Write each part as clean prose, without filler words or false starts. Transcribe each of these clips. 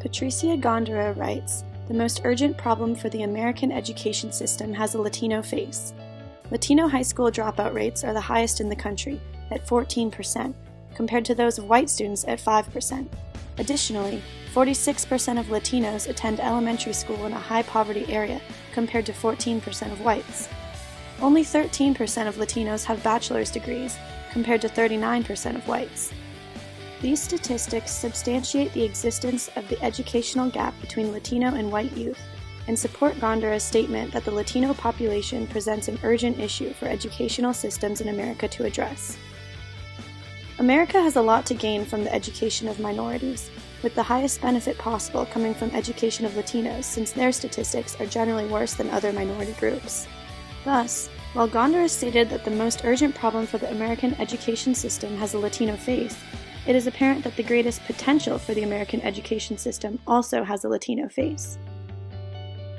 Patricia Gondera writes, "The most urgent problem for the American education system has a Latino face. Latino high school dropout rates are the highest in the country, at 14%, compared to those of white students at 5%. Additionally, 46% of Latinos attend elementary school in a high-poverty area, compared to 14% of whites. Only 13% of Latinos have bachelor's degrees, compared to 39% of whites. These statistics substantiate the existence of the educational gap between Latino and white youth, and support Gondera's statement that the Latino population presents an urgent issue for educational systems in America to address. America has a lot to gain from the education of minorities, with the highest benefit possible coming from education of Latinos, since their statistics are generally worse than other minority groups. Thus, while Gondera stated that the most urgent problem for the American education system has a Latino face, it is apparent that the greatest potential for the American education system also has a Latino face.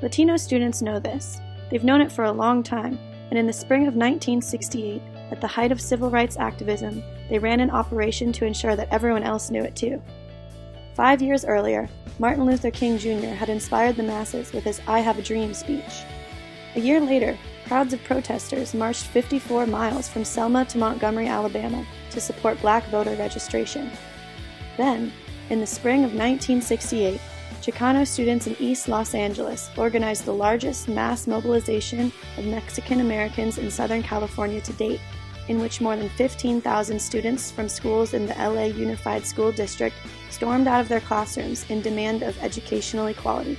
Latino students know this. They've known it for a long time, and in the spring of 1968, at the height of civil rights activism, they ran an operation to ensure that everyone else knew it too. 5 years earlier, Martin Luther King Jr. had inspired the masses with his "I Have a Dream" speech. A year later, crowds of protesters marched 54 miles from Selma to Montgomery, Alabama, to support black voter registration. Then, in the spring of 1968, Chicano students in East Los Angeles organized the largest mass mobilization of Mexican Americans in Southern California to date, in which more than 15,000 students from schools in the L.A. Unified School District stormed out of their classrooms in demand of educational equality.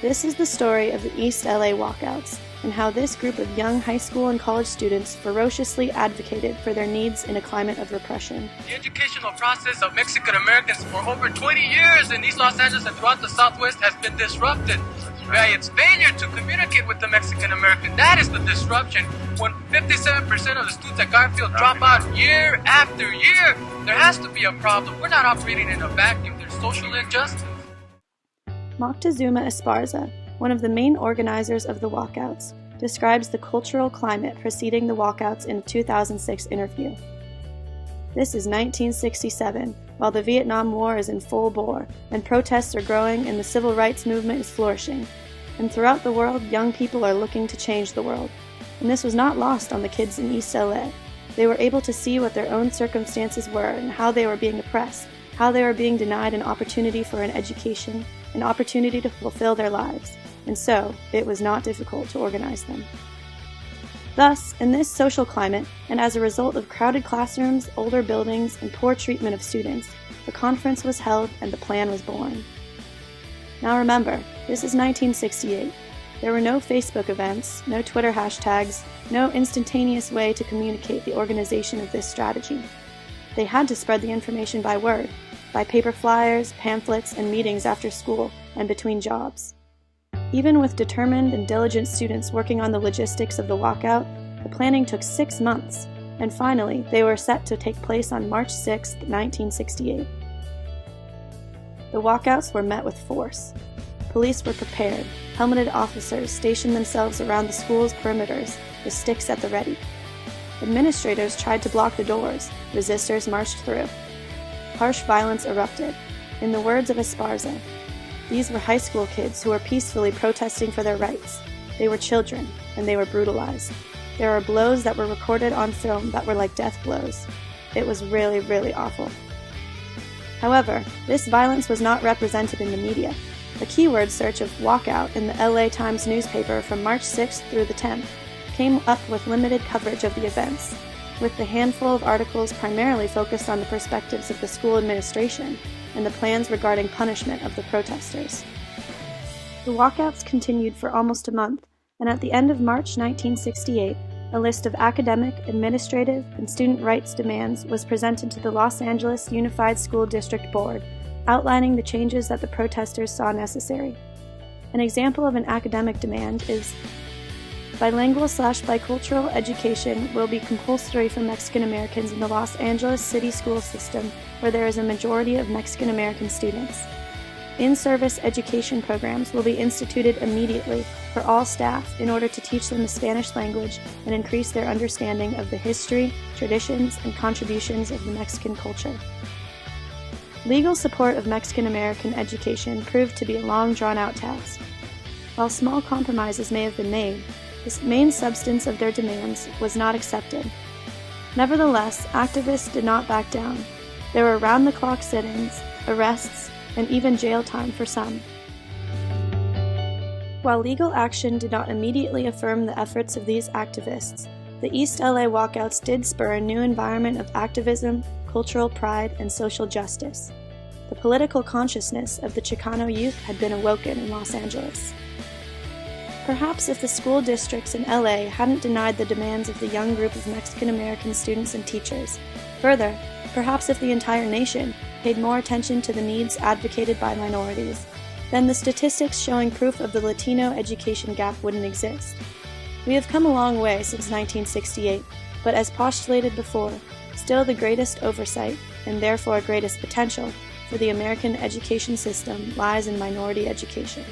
This is the story of the East L.A. Walkouts, and how this group of young high school and college students ferociously advocated for their needs in a climate of repression. The educational process of Mexican Americans for over 20 years in East Los Angeles and throughout the Southwest has been disrupted by its failure to communicate with the Mexican American. That is the disruption. When 57% of the students at Garfield drop out year after year, there has to be a problem. We're not operating in a vacuum. There's social injustice. Moctezuma Esparza, one of the main organizers of the walkouts, describes the cultural climate preceding the walkouts in a 2006 interview. This is 1967, while the Vietnam War is in full bore, and protests are growing and the civil rights movement is flourishing. And throughout the world, young people are looking to change the world. And this was not lost on the kids in East L.A. They were able to see what their own circumstances were and how they were being oppressed, how they were being denied an opportunity for an education, an opportunity to fulfill their lives. And so, it was not difficult to organize them. Thus, in this social climate, and as a result of crowded classrooms, older buildings, and poor treatment of students, the conference was held and the plan was born. Now remember, this is 1968. There were no Facebook events, no Twitter hashtags, no instantaneous way to communicate the organization of this strategy. They had to spread the information by word, by paper flyers, pamphlets, and meetings after school and between jobs. Even with determined and diligent students working on the logistics of the walkout, the planning took 6 months, and finally they were set to take place on March 6, 1968. The walkouts were met with force. Police were prepared. Helmeted officers stationed themselves around the school's perimeters, with sticks at the ready. Administrators tried to block the doors. Resistors marched through. Harsh violence erupted. In the words of Esparza, these were high school kids who were peacefully protesting for their rights. They were children, and they were brutalized. There are blows that were recorded on film that were like death blows. It was really, really awful. However, this violence was not represented in the media. A keyword search of walkout in the LA Times newspaper from March 6th through the 10th came up with limited coverage of the events, with the handful of articles primarily focused on the perspectives of the school administration and the plans regarding punishment of the protesters. The walkouts continued for almost a month, and at the end of March 1968, a list of academic, administrative, and student rights demands was presented to the Los Angeles Unified School District Board, outlining the changes that the protesters saw necessary. An example of an academic demand is bilingual/bicultural education will be compulsory for Mexican Americans in the Los Angeles City school system, where there is a majority of Mexican American students. In-service education programs will be instituted immediately for all staff in order to teach them the Spanish language and increase their understanding of the history, traditions, and contributions of the Mexican culture. Legal support of Mexican American education proved to be a long drawn-out task. While small compromises may have been made, the main substance of their demands was not accepted. Nevertheless, activists did not back down. There were round-the-clock sit-ins, arrests, and even jail time for some. While legal action did not immediately affirm the efforts of these activists, the East L.A. walkouts did spur a new environment of activism, cultural pride, and social justice. The political consciousness of the Chicano youth had been awoken in Los Angeles. Perhaps if the school districts in L.A. hadn't denied the demands of the young group of Mexican-American students and teachers, further, perhaps if the entire nation paid more attention to the needs advocated by minorities, then the statistics showing proof of the Latino education gap wouldn't exist. We have come a long way since 1968, but as postulated before, still the greatest oversight, and therefore greatest potential, for the American education system lies in minority education.